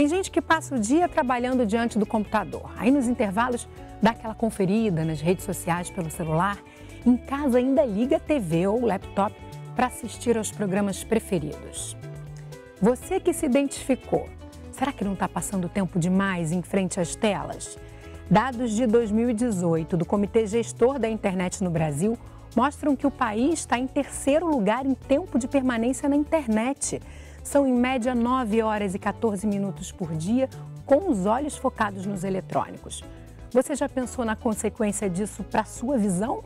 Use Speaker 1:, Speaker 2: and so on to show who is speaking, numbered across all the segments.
Speaker 1: Tem gente que passa o dia trabalhando diante do computador. Aí nos intervalos dá aquela conferida nas redes sociais pelo celular. Em casa ainda liga a TV ou laptop para assistir aos programas preferidos. Você que se identificou, será que não está passando tempo demais em frente às telas? Dados de 2018 do Comitê Gestor da Internet no Brasil mostram que o país está em terceiro lugar em tempo de permanência na internet. São em média 9 horas e 14 minutos por dia, com os olhos focados nos eletrônicos. Você já pensou na consequência disso para a sua visão?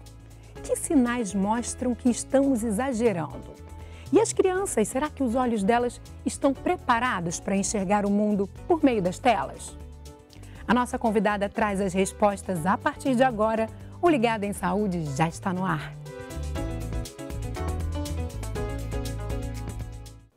Speaker 1: Que sinais mostram que estamos exagerando? E as crianças, será que os olhos delas estão preparados para enxergar o mundo por meio das telas? A nossa convidada traz as respostas a partir de agora. O Ligado em Saúde já está no ar.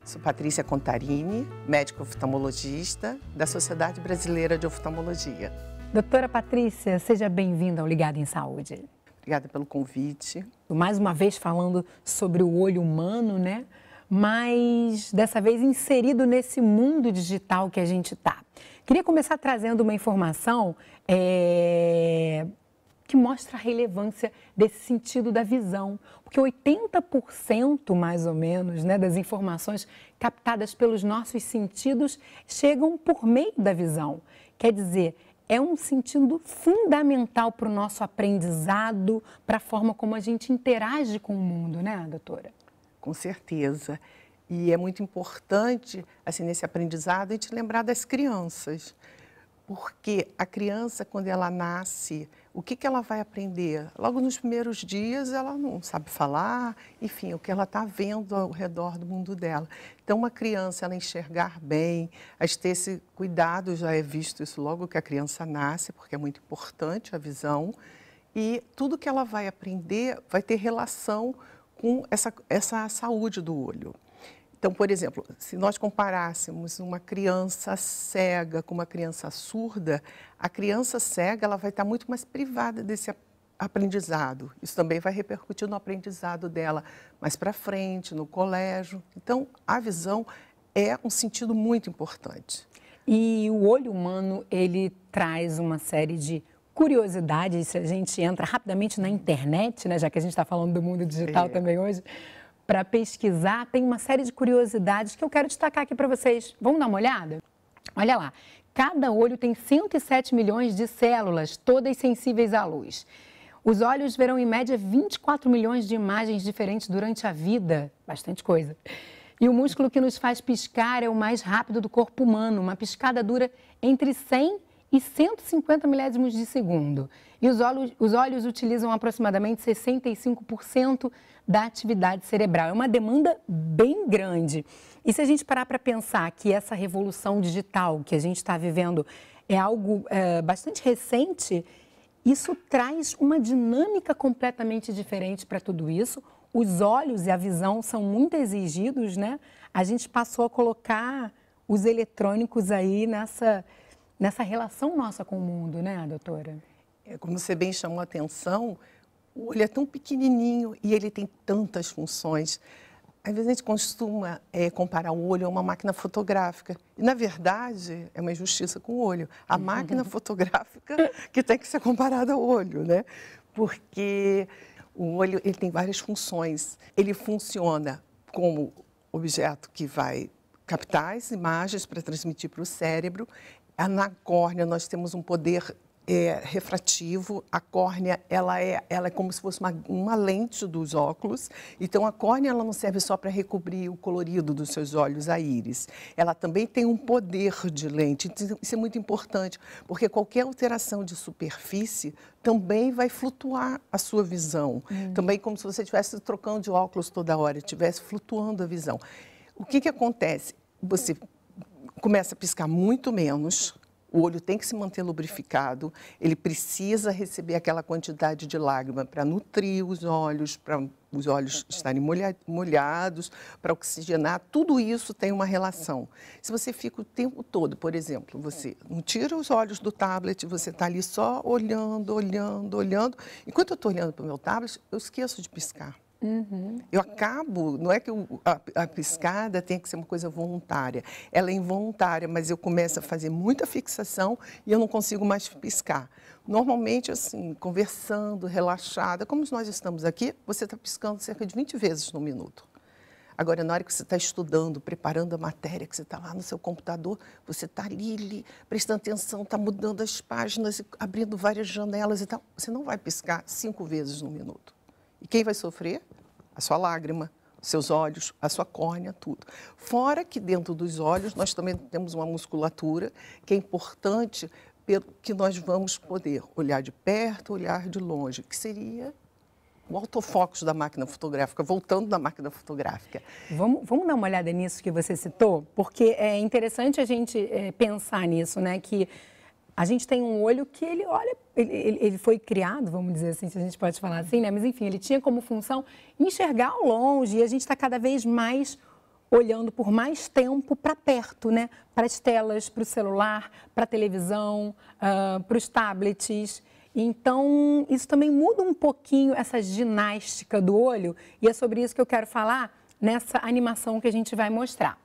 Speaker 2: Sou Patrícia Contarini, médica oftalmologista da Sociedade Brasileira de Oftalmologia.
Speaker 1: Doutora Patrícia, seja bem-vinda ao Ligado em Saúde.
Speaker 2: Obrigada pelo convite.
Speaker 1: Mais uma vez falando sobre o olho humano, né? Mas dessa vez inserido nesse mundo digital que a gente está. Queria começar trazendo uma informação que mostra a relevância desse sentido da visão, porque 80% mais ou menos, né, das informações captadas pelos nossos sentidos chegam por meio da visão. Quer dizer, é um sentido fundamental para o nosso aprendizado, para a forma como a gente interage com o mundo, né, doutora?
Speaker 2: Com certeza. E é muito importante, assim, nesse aprendizado, a gente lembrar das crianças. Porque a criança, quando ela nasce, o que ela vai aprender? Logo nos primeiros dias, ela não sabe falar, enfim, o que ela está vendo ao redor do mundo dela. Então, uma criança, ela enxergar bem, a ter esse cuidado, já é visto isso logo que a criança nasce, porque é muito importante a visão. E tudo que ela vai aprender vai ter relação com essa saúde do olho. Então, por exemplo, se nós comparássemos uma criança cega com uma criança surda, a criança cega ela vai estar muito mais privada desse aprendizado. Isso também vai repercutir no aprendizado dela mais para frente, no colégio. Então, a visão é um sentido muito importante.
Speaker 1: E o olho humano, ele traz uma série de curiosidades, se a gente entra rapidamente na internet, né, já que a gente está falando do mundo digital também hoje, para pesquisar, tem uma série de curiosidades que eu quero destacar aqui para vocês. Vamos dar uma olhada? Olha lá, cada olho tem 107 milhões de células, todas sensíveis à luz. Os olhos verão em média 24 milhões de imagens diferentes durante a vida, bastante coisa. E o músculo que nos faz piscar é o mais rápido do corpo humano, uma piscada dura entre 100 e 150 milésimos de segundo. E os olhos utilizam aproximadamente 65% da atividade cerebral. É uma demanda bem grande. E se a gente parar para pensar que essa revolução digital que a gente está vivendo é algo bastante recente, isso traz uma dinâmica completamente diferente para tudo isso. Os olhos e a visão são muito exigidos, né? A gente passou a colocar os eletrônicos aí nessa relação nossa com o mundo, né, doutora?
Speaker 2: Como você bem chamou a atenção, o olho é tão pequenininho e ele tem tantas funções. Às vezes a gente costuma comparar o olho a uma máquina fotográfica. E, na verdade, é uma injustiça com o olho. A máquina fotográfica que tem que ser comparada ao olho, né? Porque o olho ele tem várias funções. Ele funciona como objeto que vai captar as imagens para transmitir para o cérebro. Na córnea, nós temos um poder refrativo. A córnea ela é como se fosse uma lente dos óculos. Então, a córnea ela não serve só para recobrir o colorido dos seus olhos, a íris. Ela também tem um poder de lente. Isso é muito importante, porque qualquer alteração de superfície também vai flutuar a sua visão. Também como se você estivesse trocando de óculos toda hora, estivesse flutuando a visão. O que acontece? Você começa a piscar muito menos, o olho tem que se manter lubrificado, ele precisa receber aquela quantidade de lágrima para nutrir os olhos, para os olhos estarem molhados, para oxigenar, tudo isso tem uma relação. Se você fica o tempo todo, por exemplo, você não tira os olhos do tablet, você está ali só olhando, olhando, olhando. Enquanto eu estou olhando para o meu tablet, eu esqueço de piscar. Eu acabo, não é que a piscada tem que ser uma coisa voluntária, ela é involuntária, mas eu começo a fazer muita fixação e eu não consigo mais piscar. Normalmente, assim, conversando, relaxada, como nós estamos aqui, você está piscando cerca de 20 vezes no minuto. Agora, na hora que você está estudando, preparando a matéria, que você está lá no seu computador, você está ali prestando atenção, está mudando as páginas, abrindo várias janelas e tal, você não vai piscar 5 vezes no minuto. E quem vai sofrer? A sua lágrima, os seus olhos, a sua córnea, tudo. Fora que dentro dos olhos nós também temos uma musculatura que é importante pelo que nós vamos poder olhar de perto, olhar de longe, que seria o autofocus da máquina fotográfica, voltando da máquina fotográfica.
Speaker 1: Vamos dar uma olhada nisso que você citou, porque é interessante a gente pensar nisso, né? Que a gente tem um olho que ele olha, ele foi criado, vamos dizer assim, se a gente pode falar assim, né? Mas enfim, ele tinha como função enxergar ao longe e a gente está cada vez mais olhando por mais tempo para perto, né? Para as telas, para o celular, para a televisão, para os tablets. Então, isso também muda um pouquinho essa ginástica do olho e é sobre isso que eu quero falar nessa animação que a gente vai mostrar.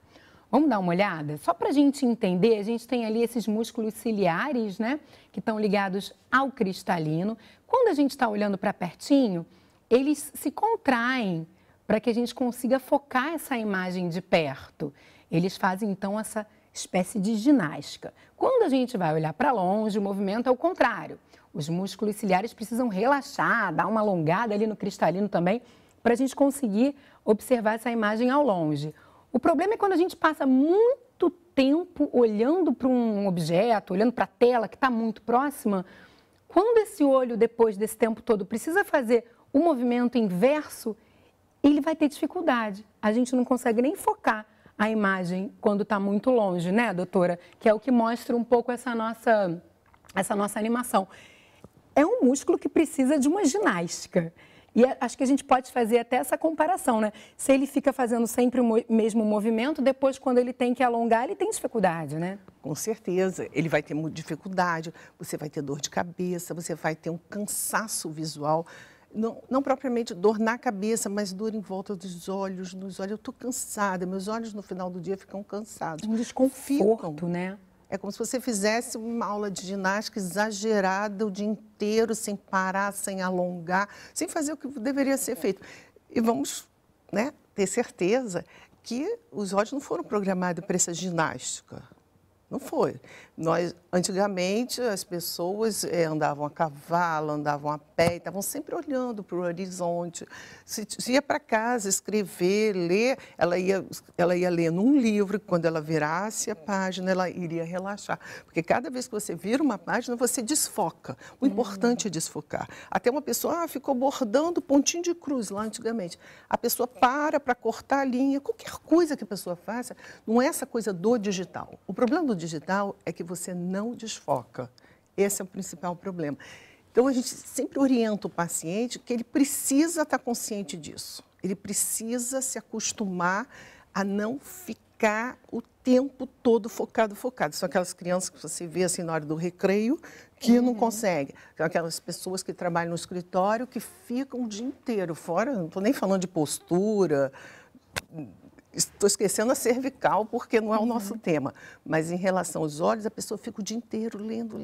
Speaker 1: Vamos dar uma olhada? Só para a gente entender, a gente tem ali esses músculos ciliares, né? Que estão ligados ao cristalino. Quando a gente está olhando para pertinho, eles se contraem para que a gente consiga focar essa imagem de perto. Eles fazem, então, essa espécie de ginástica. Quando a gente vai olhar para longe, o movimento é o contrário. Os músculos ciliares precisam relaxar, dar uma alongada ali no cristalino também, para a gente conseguir observar essa imagem ao longe. O problema é quando a gente passa muito tempo olhando para um objeto, olhando para a tela que está muito próxima, quando esse olho, depois desse tempo todo, precisa fazer o movimento inverso, ele vai ter dificuldade. A gente não consegue nem focar a imagem quando está muito longe, né, doutora? Que é o que mostra um pouco essa nossa animação. É um músculo que precisa de uma ginástica. E acho que a gente pode fazer até essa comparação, né? Se ele fica fazendo sempre o mesmo movimento, depois, quando ele tem que alongar, ele tem dificuldade, né?
Speaker 2: Com certeza. Ele vai ter muita dificuldade, você vai ter dor de cabeça, você vai ter um cansaço visual. Não propriamente dor na cabeça, mas dor em volta dos olhos, nos olhos. Eu estou cansada, meus olhos no final do dia ficam cansados.
Speaker 1: Um desconforto, né?
Speaker 2: É como se você fizesse uma aula de ginástica exagerada o dia inteiro, sem parar, sem alongar, sem fazer o que deveria ser feito. E vamos, né, ter certeza que os olhos não foram programados para essa ginástica. Não foi. Antigamente, as pessoas andavam a cavalo, andavam a pé, estavam sempre olhando para o horizonte. Se ia para casa escrever, ler, ela ia ler num livro, quando ela virasse a página, ela iria relaxar. Porque cada vez que você vira uma página, você desfoca. O importante é desfocar. Até uma pessoa ficou bordando pontinho de cruz lá antigamente. A pessoa para cortar a linha. Qualquer coisa que a pessoa faça, não é essa coisa do digital. O problema do digital é que você não desfoca. Esse é o principal problema. Então, a gente sempre orienta o paciente que ele precisa estar consciente disso. Ele precisa se acostumar a não ficar o tempo todo focado. São aquelas crianças que você vê assim na hora do recreio que não conseguem. São aquelas pessoas que trabalham no escritório que ficam o dia inteiro fora. Não estou nem falando de postura. Estou esquecendo a cervical, porque não é o nosso tema. Mas, em relação aos olhos, a pessoa fica o dia inteiro lendo.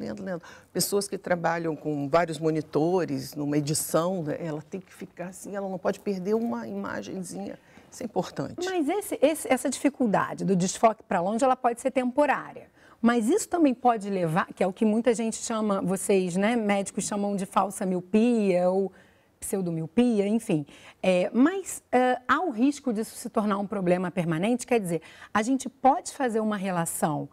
Speaker 2: Pessoas que trabalham com vários monitores, numa edição, ela tem que ficar assim, ela não pode perder uma imagenzinha. Isso é importante.
Speaker 1: Mas essa dificuldade do desfoque para longe, ela pode ser temporária. Mas isso também pode levar, que é o que muita gente chama, vocês, né, médicos chamam de falsa miopia ou pseudomiopia, enfim. Mas há o risco disso se tornar um problema permanente? Quer dizer, a gente pode fazer uma relação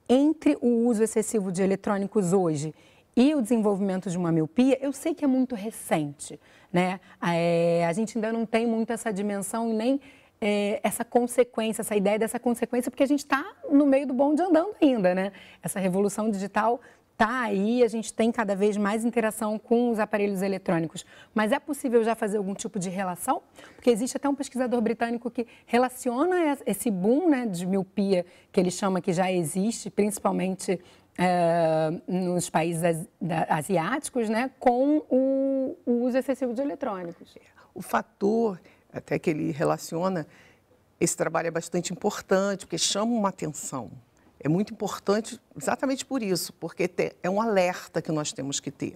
Speaker 1: entre o uso excessivo de eletrônicos hoje e o desenvolvimento de uma miopia? Eu sei que é muito recente, né? A gente ainda não tem muito essa dimensão e nem essa consequência, essa ideia dessa consequência, porque a gente está no meio do bonde andando ainda, né? Essa revolução digital está aí, a gente tem cada vez mais interação com os aparelhos eletrônicos. Mas é possível já fazer algum tipo de relação? Porque existe até um pesquisador britânico que relaciona esse boom, né, de miopia, que ele chama que já existe, principalmente nos países asiáticos, né, com o uso excessivo de eletrônicos.
Speaker 2: O fator, até que ele relaciona, esse trabalho é bastante importante, porque chama uma atenção. É muito importante exatamente por isso, porque é um alerta que nós temos que ter.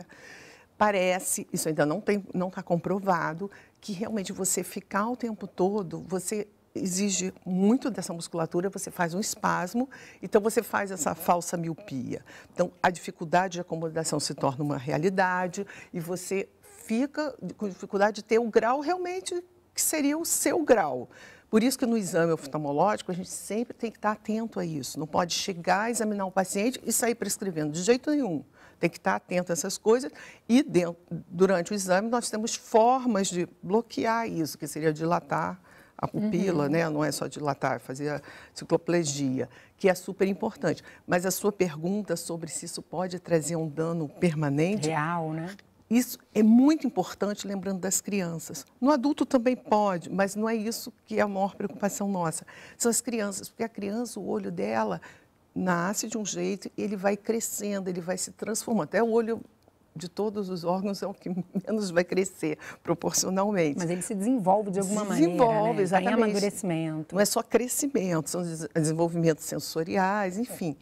Speaker 2: Parece, isso ainda não está comprovado, que realmente você ficar o tempo todo, você exige muito dessa musculatura, você faz um espasmo, então você faz essa falsa miopia. Então, a dificuldade de acomodação se torna uma realidade e você fica com dificuldade de ter o grau realmente que seria o seu grau. Por isso que no exame oftalmológico a gente sempre tem que estar atento a isso. Não pode chegar a examinar o paciente e sair prescrevendo de jeito nenhum. Tem que estar atento a essas coisas e durante o exame nós temos formas de bloquear isso, que seria dilatar a pupila, né? Não é só dilatar, fazer a cicloplegia, que é super importante. Mas a sua pergunta sobre se isso pode trazer um dano permanente...
Speaker 1: Real, né?
Speaker 2: Isso é muito importante, lembrando das crianças. No adulto também pode, mas não é isso que é a maior preocupação nossa. São as crianças, porque a criança, o olho dela nasce de um jeito, ele vai crescendo, ele vai se transformando. Até o olho de todos os órgãos é o que menos vai crescer, proporcionalmente.
Speaker 1: Mas ele se desenvolve de alguma maneira,
Speaker 2: desenvolve, exatamente.
Speaker 1: Está em amadurecimento.
Speaker 2: Não é só crescimento, são desenvolvimentos sensoriais, enfim.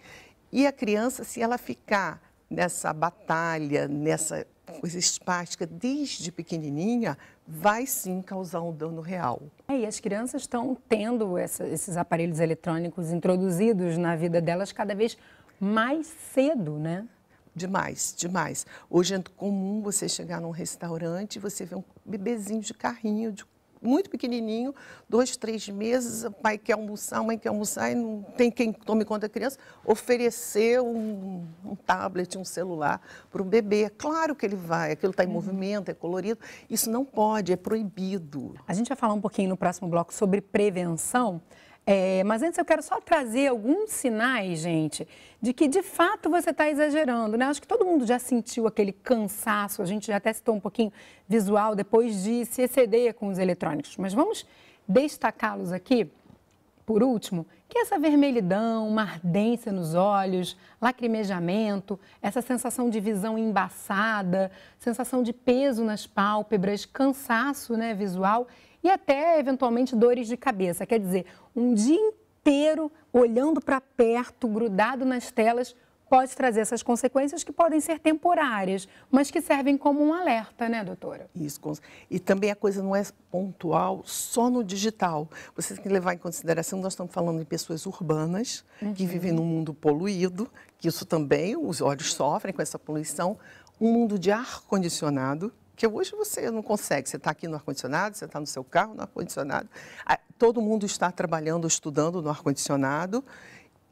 Speaker 2: E a criança, se ela ficar nessa batalha, nessa coisa espástica desde pequenininha, vai sim causar um dano real.
Speaker 1: E as crianças estão tendo esses aparelhos eletrônicos introduzidos na vida delas cada vez mais cedo, né?
Speaker 2: Demais, demais. Hoje é comum você chegar num restaurante e você vê um bebezinho de carrinho, muito pequenininho, 2, 3 meses, o pai quer almoçar, a mãe quer almoçar e não tem quem tome conta da criança, oferecer um tablet, um celular para o bebê. Claro que ele vai, aquilo está em movimento, é colorido. Isso não pode, é proibido.
Speaker 1: A gente vai falar um pouquinho no próximo bloco sobre prevenção, mas antes eu quero só trazer alguns sinais, gente, de que de fato você está exagerando, né? Acho que todo mundo já sentiu aquele cansaço, a gente já até citou um pouquinho visual depois de se exceder com os eletrônicos, mas vamos destacá-los aqui, por último, que essa vermelhidão, uma ardência nos olhos, lacrimejamento, essa sensação de visão embaçada, sensação de peso nas pálpebras, cansaço, né, visual e até, eventualmente, dores de cabeça. Quer dizer, um dia inteiro olhando para perto, grudado nas telas, pode trazer essas consequências que podem ser temporárias, mas que servem como um alerta, né, doutora?
Speaker 2: Isso. E também a coisa não é pontual só no digital. Você tem que levar em consideração, nós estamos falando de pessoas urbanas, que vivem num mundo poluído, que isso também, os olhos sofrem com essa poluição, um mundo de ar-condicionado, que hoje você não consegue, você está aqui no ar-condicionado, você está no seu carro no ar-condicionado, todo mundo está trabalhando, estudando no ar-condicionado,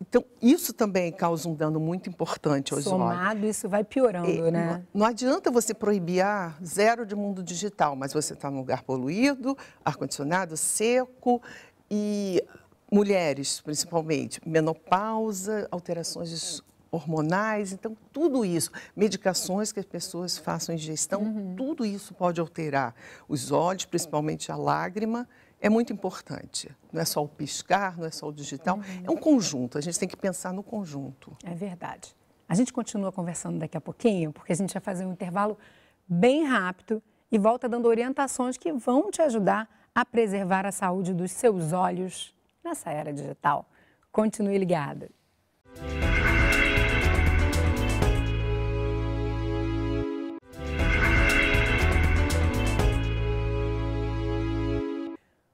Speaker 2: então isso também causa um dano muito importante aos olhos.
Speaker 1: Somado, isso vai piorando, né?
Speaker 2: Não adianta você proibir zero de mundo digital, mas você está num lugar poluído, ar-condicionado seco e mulheres, principalmente, menopausa, alterações hormonais, então tudo isso, medicações que as pessoas façam ingestão, tudo isso pode alterar os olhos, principalmente a lágrima, é muito importante. Não é só o piscar, não é só o digital, é um conjunto, a gente tem que pensar no conjunto.
Speaker 1: É verdade. A gente continua conversando daqui a pouquinho, porque a gente vai fazer um intervalo bem rápido e volta dando orientações que vão te ajudar a preservar a saúde dos seus olhos nessa era digital. Continue ligada.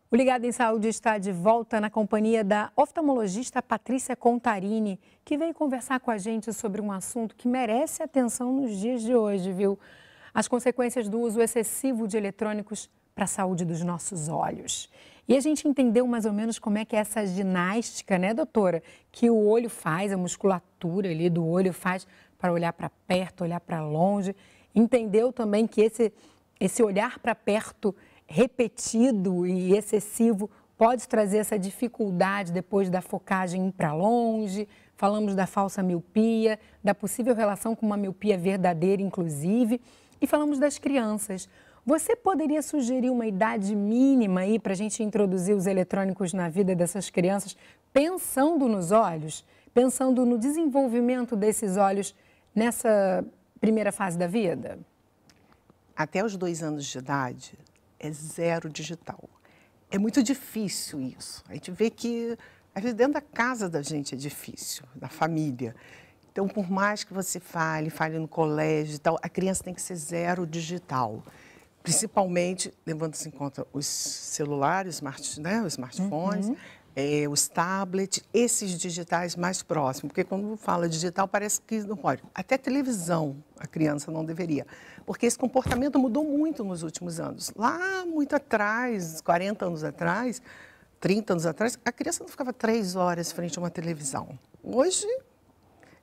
Speaker 1: O Ligado em Saúde está de volta na companhia da oftalmologista Patrícia Contarini, que veio conversar com a gente sobre um assunto que merece atenção nos dias de hoje, viu? As consequências do uso excessivo de eletrônicos para a saúde dos nossos olhos. E a gente entendeu mais ou menos como é que é essa ginástica, né, doutora? Que o olho faz, a musculatura ali do olho faz para olhar para perto, olhar para longe. Entendeu também que esse olhar para perto repetido e excessivo pode trazer essa dificuldade depois da focagem para longe. Falamos da falsa miopia, da possível relação com uma miopia verdadeira, inclusive, e falamos das crianças. Você poderia sugerir uma idade mínima aí para a gente introduzir os eletrônicos na vida dessas crianças, pensando nos olhos, pensando no desenvolvimento desses olhos nessa primeira fase da vida?
Speaker 2: Até os 2 anos de idade, é zero digital. É muito difícil isso. A gente vê que, às vezes, dentro da casa da gente é difícil, da família. Então, por mais que você fale no colégio e tal, a criança tem que ser zero digital. Principalmente, levando-se em conta os celulares, os smartphones, os tablets, esses digitais mais próximos. Porque quando fala digital, parece que não pode. Até televisão a criança não deveria. Porque esse comportamento mudou muito nos últimos anos. Lá, muito atrás, 40 anos atrás, 30 anos atrás, a criança não ficava 3 horas frente a uma televisão. Hoje,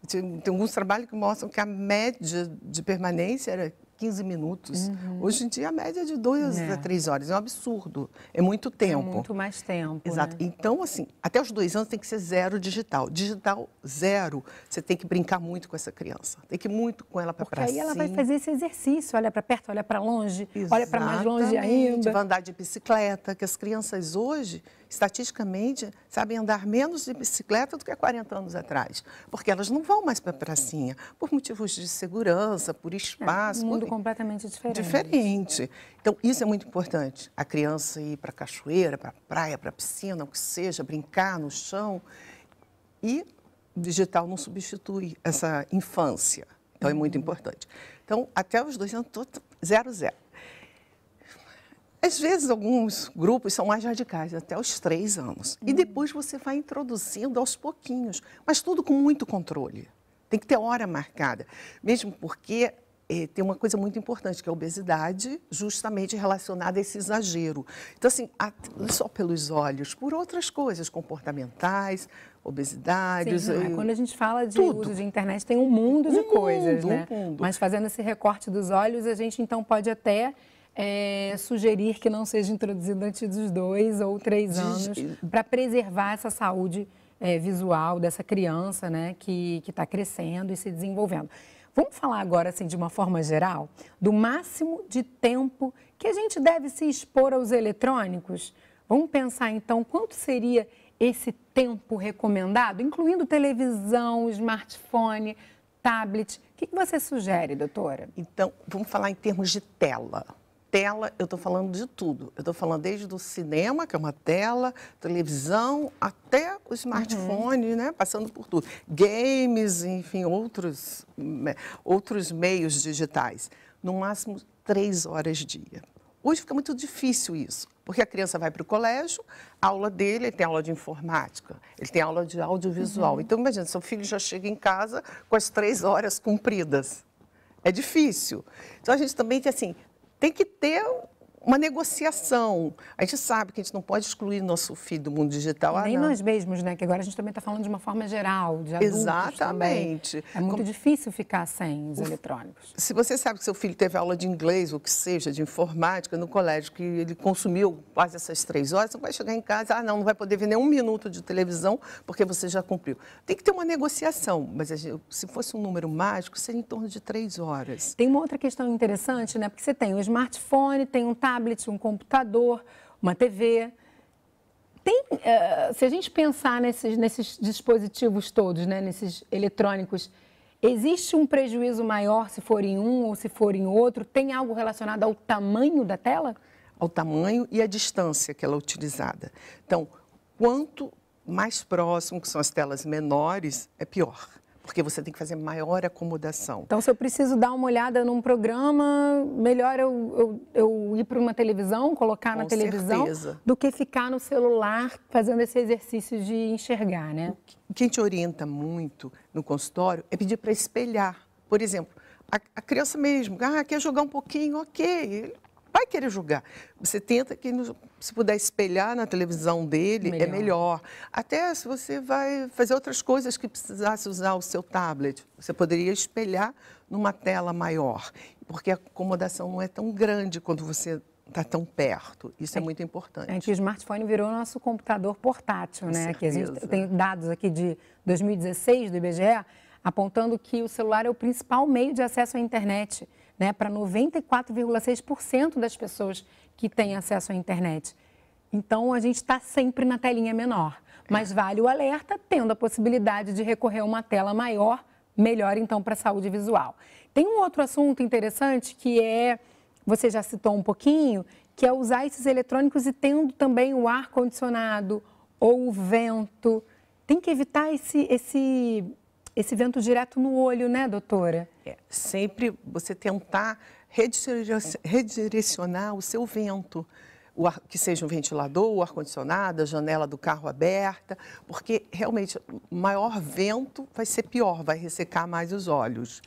Speaker 2: tem alguns trabalhos que mostram que a média de permanência era 15 minutos. Hoje em dia, a média é de 2 a 3 horas. É um absurdo. É muito tempo.
Speaker 1: É muito mais tempo.
Speaker 2: Exato.
Speaker 1: Né?
Speaker 2: Então, assim, até os 2 anos tem que ser zero digital. Digital zero, você tem que brincar muito com essa criança. Tem que ir muito com ela para cima.
Speaker 1: Porque aí ela vai fazer esse exercício. Olha para perto, olha para longe, olha para mais longe ainda.
Speaker 2: Vai andar de bicicleta, que as crianças hoje, estatisticamente, sabem andar menos de bicicleta do que há 40 anos atrás. Porque elas não vão mais para a pracinha, por motivos de segurança, por espaço.
Speaker 1: Um mundo completamente diferente.
Speaker 2: Diferente. Então, isso é muito importante. A criança ir para a cachoeira, para a praia, para a piscina, o que seja, brincar no chão. E o digital não substitui essa infância. Então, é muito importante. Então, até os 2 anos, 0. Às vezes, alguns grupos são mais radicais, até os 3 anos. E depois você vai introduzindo aos pouquinhos, mas tudo com muito controle. Tem que ter hora marcada, mesmo porque tem uma coisa muito importante, que é a obesidade, justamente relacionada a esse exagero. Então, assim, não só pelos olhos, por outras coisas comportamentais, obesidade.
Speaker 1: Sim, quando a gente fala de uso de internet, tem um mundo de coisas, né? Mas fazendo esse recorte dos olhos, a gente então pode até sugerir que não seja introduzido antes dos 2 ou 3 anos, para preservar essa saúde visual dessa criança, né, que está crescendo e se desenvolvendo. Vamos falar agora, assim, de uma forma geral, do máximo de tempo que a gente deve se expor aos eletrônicos? Vamos pensar, então, quanto seria esse tempo recomendado, incluindo televisão, smartphone, tablet? O que você sugere, doutora?
Speaker 2: Então, vamos falar em termos de tela. Tela, eu estou falando de tudo. Eu estou falando desde o cinema, que é uma tela, televisão, até o smartphone, né? Passando por tudo. Games, enfim, outros meios digitais. No máximo 3 horas dia. Hoje fica muito difícil isso, porque a criança vai para o colégio, a aula dele, ele tem aula de informática, ele tem aula de audiovisual. Então, imagina, seu filho já chega em casa com as 3 horas cumpridas. É difícil. Então, a gente também tem assim, tem que ter uma negociação. A gente sabe que a gente não pode excluir nosso filho do mundo digital.
Speaker 1: Nem nós mesmos, né? Que agora a gente também está falando de uma forma geral, de adultos.
Speaker 2: Exatamente.
Speaker 1: Também. É muito difícil ficar sem os eletrônicos.
Speaker 2: Se você sabe que seu filho teve aula de inglês, ou que seja, de informática, no colégio, que ele consumiu quase essas 3 horas, você vai chegar em casa, não vai poder ver nem 1 minuto de televisão, porque você já cumpriu. Tem que ter uma negociação, mas se fosse um número mágico, seria em torno de 3 horas.
Speaker 1: Tem uma outra questão interessante, né? Porque você tem um smartphone, tem um tablet, um computador, uma TV. Se a gente pensar nesses dispositivos todos, né, nesses eletrônicos, existe um prejuízo maior se for em um ou se for em outro? Tem algo relacionado ao tamanho da tela?
Speaker 2: Ao tamanho e à distância que ela é utilizada. Então, quanto mais próximo, que são as telas menores, é pior. Porque você tem que fazer maior acomodação.
Speaker 1: Então, se eu preciso dar uma olhada num programa, melhor eu ir para uma televisão, colocar na televisão, do que ficar no celular fazendo esse exercício de enxergar, né?
Speaker 2: O que a gente orienta muito no consultório é pedir para espelhar. Por exemplo, a criança mesmo, quer jogar um pouquinho, ok, ele vai querer jogar. Você tenta que, se puder espelhar na televisão dele, é melhor. Até se você vai fazer outras coisas que precisasse usar o seu tablet, você poderia espelhar numa tela maior, porque a acomodação não é tão grande quando você está tão perto. Isso é muito importante.
Speaker 1: É que o smartphone virou nosso computador portátil, né? Que eu tenho dados aqui de 2016 do IBGE, apontando que o celular é o principal meio de acesso à internet, né, para 94,6% das pessoas que têm acesso à internet. Então, a gente está sempre na telinha menor. Mas vale o alerta, tendo a possibilidade de recorrer a uma tela maior, melhor então para a saúde visual. Tem um outro assunto interessante que você já citou um pouquinho, que é usar esses eletrônicos e tendo também o ar-condicionado ou o vento. Tem que evitar esse vento direto no olho, né, doutora?
Speaker 2: Sempre você tentar redirecionar o seu vento. Que seja um ventilador, o ar-condicionado, a janela do carro aberta, porque realmente maior vento vai ser pior, vai ressecar mais os olhos.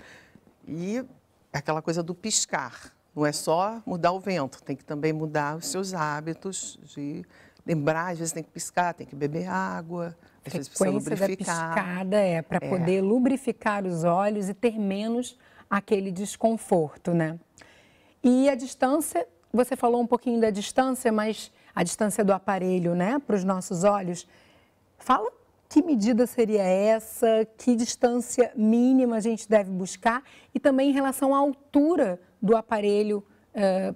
Speaker 2: E aquela coisa do piscar, não é só mudar o vento, tem que também mudar os seus hábitos de lembrar, às vezes tem que piscar, tem que beber água, às vezes precisa lubrificar.
Speaker 1: Da piscada para poder lubrificar os olhos e ter menos aquele desconforto, né? E a distância, você falou um pouquinho da distância, mas a distância do aparelho, né, para os nossos olhos. Fala que medida seria essa, que distância mínima a gente deve buscar e também em relação à altura do aparelho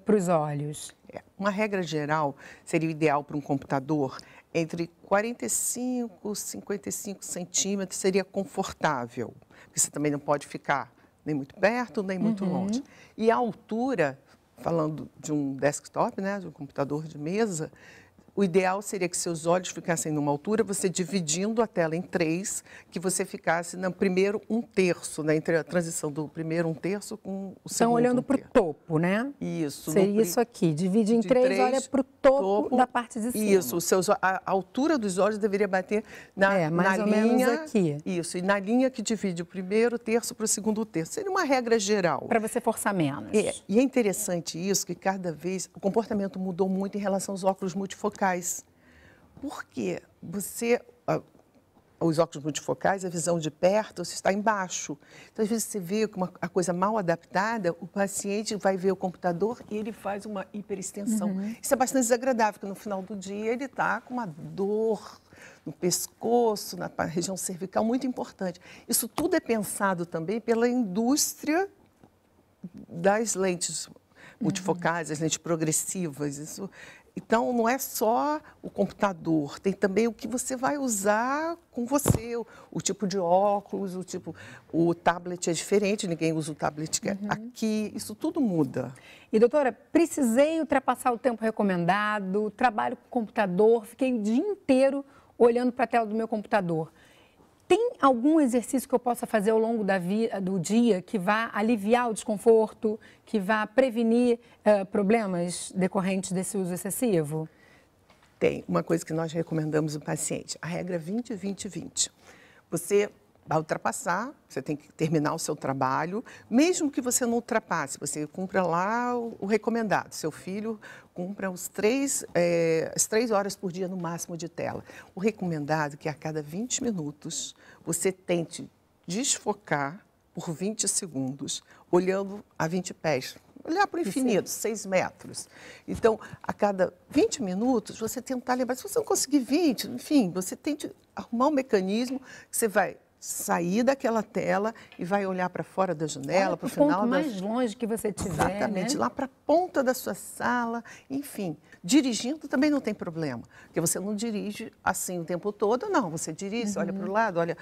Speaker 1: para os olhos.
Speaker 2: Uma regra geral seria o ideal para um computador entre 45 e 55 centímetros seria confortável, porque você também não pode ficar nem muito perto, nem muito longe. E a altura, falando de um desktop, né, de um computador de mesa, o ideal seria que seus olhos ficassem numa altura, você dividindo a tela em 3, que você ficasse no primeiro 1/3, né, entre a transição do primeiro 1/3 com o segundo 1/3.
Speaker 1: Estão olhando para o topo, né?
Speaker 2: Isso.
Speaker 1: Seria isso aqui, divide em 3, olha para o topo da parte de cima.
Speaker 2: Isso, a altura dos olhos deveria bater na
Speaker 1: mais ou
Speaker 2: linha,
Speaker 1: menos aqui.
Speaker 2: Isso, e na linha que divide o primeiro terço para o segundo terço. Seria uma regra geral.
Speaker 1: Para você forçar menos.
Speaker 2: E é interessante isso, que cada vez o comportamento mudou muito em relação aos óculos multifocais. Porque os óculos multifocais, a visão de perto, você está embaixo. Então, às vezes, você vê a coisa mal adaptada, o paciente vai ver o computador e ele faz uma hiperextensão. Isso é bastante desagradável, porque no final do dia ele está com uma dor no pescoço, na região cervical, muito importante. Isso tudo é pensado também pela indústria das lentes multifocais, as lentes progressivas. Então, não é só o computador, tem também o que você vai usar com você, o tipo de óculos, o tablet é diferente, ninguém usa o tablet aqui, isso tudo muda.
Speaker 1: E, doutora, precisei ultrapassar o tempo recomendado, trabalho com computador, fiquei o dia inteiro olhando para a tela do meu computador. Tem algum exercício que eu possa fazer ao longo do dia que vá aliviar o desconforto, que vá prevenir problemas decorrentes desse uso excessivo?
Speaker 2: Tem uma coisa que nós recomendamos ao paciente, a regra 20-20-20. Você vai ultrapassar, você tem que terminar o seu trabalho, mesmo que você não ultrapasse, você cumpra lá o recomendado. Seu filho cumpra as 3 horas por dia no máximo de tela. O recomendado é que a cada 20 minutos você tente desfocar por 20 segundos, olhando a 20 pés. Olhar para o infinito, 6 metros. Então, a cada 20 minutos, você tentar lembrar. Se você não conseguir 20, enfim, você tente arrumar um mecanismo que você vai sair daquela tela e vai olhar para fora da janela, para o final
Speaker 1: ponto mais longe que você tiver,
Speaker 2: exatamente,
Speaker 1: né?
Speaker 2: Lá para a ponta da sua sala, enfim. Dirigindo também não tem problema, porque você não dirige assim o tempo todo, não. Você dirige, você olha para o lado, olha,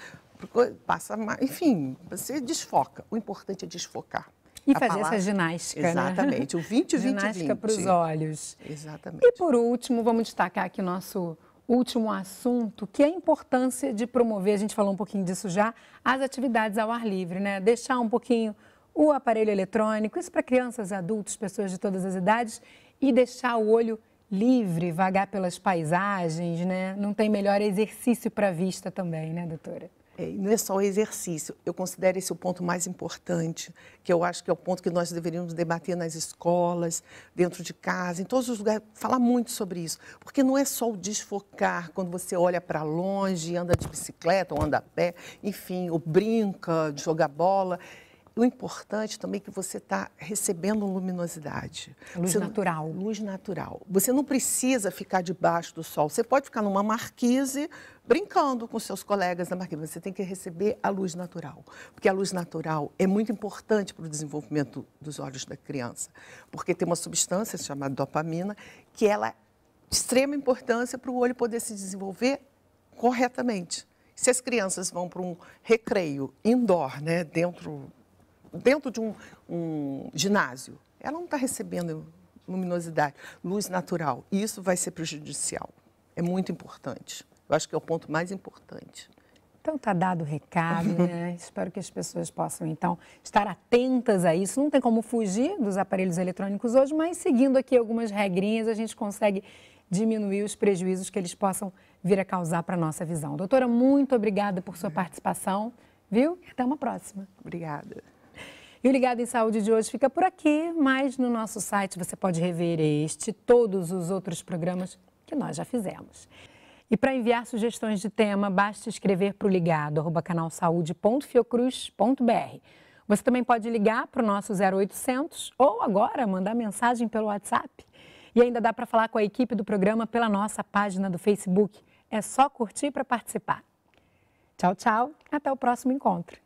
Speaker 2: passa mais, enfim, você desfoca. O importante é desfocar.
Speaker 1: E fazer essa ginástica,
Speaker 2: exatamente,
Speaker 1: né?
Speaker 2: o 20-20-20.
Speaker 1: Ginástica para os olhos.
Speaker 2: Exatamente.
Speaker 1: E por último, vamos destacar aqui nosso último assunto, que é a importância de promover, a gente falou um pouquinho disso já, as atividades ao ar livre, né? Deixar um pouquinho o aparelho eletrônico, isso para crianças, adultos, pessoas de todas as idades, e deixar o olho livre, vagar pelas paisagens, né? Não tem melhor exercício para a vista também, né, doutora?
Speaker 2: Não é só o exercício, eu considero esse o ponto mais importante, que eu acho que é o ponto que nós deveríamos debater nas escolas, dentro de casa, em todos os lugares, falar muito sobre isso. Porque não é só o desfocar, quando você olha para longe, anda de bicicleta ou anda a pé, enfim, ou brinca, de jogar bola. O importante também é que você está recebendo luminosidade.
Speaker 1: Luz natural.
Speaker 2: Luz natural. Você não precisa ficar debaixo do sol. Você pode ficar numa marquise brincando com seus colegas na marquise. Você tem que receber a luz natural. Porque a luz natural é muito importante para o desenvolvimento dos olhos da criança. Porque tem uma substância chamada dopamina que ela é de extrema importância para o olho poder se desenvolver corretamente. Se as crianças vão para um recreio indoor, né, dentro de um ginásio, ela não está recebendo luminosidade, luz natural. Isso vai ser prejudicial. É muito importante. Eu acho que é o ponto mais importante.
Speaker 1: Então, está dado o recado, né? Espero que as pessoas possam, então, estar atentas a isso. Não tem como fugir dos aparelhos eletrônicos hoje, mas seguindo aqui algumas regrinhas, a gente consegue diminuir os prejuízos que eles possam vir a causar para a nossa visão. Doutora, muito obrigada por sua participação, viu? E até uma próxima.
Speaker 2: Obrigada.
Speaker 1: E o Ligado em Saúde de hoje fica por aqui, mas no nosso site você pode rever este e todos os outros programas que nós já fizemos. E para enviar sugestões de tema, basta escrever para o ligado, @canalsaude.fiocruz.br. Você também pode ligar para o nosso 0800 ou agora mandar mensagem pelo WhatsApp. E ainda dá para falar com a equipe do programa pela nossa página do Facebook. É só curtir para participar. Tchau, tchau. Até o próximo encontro.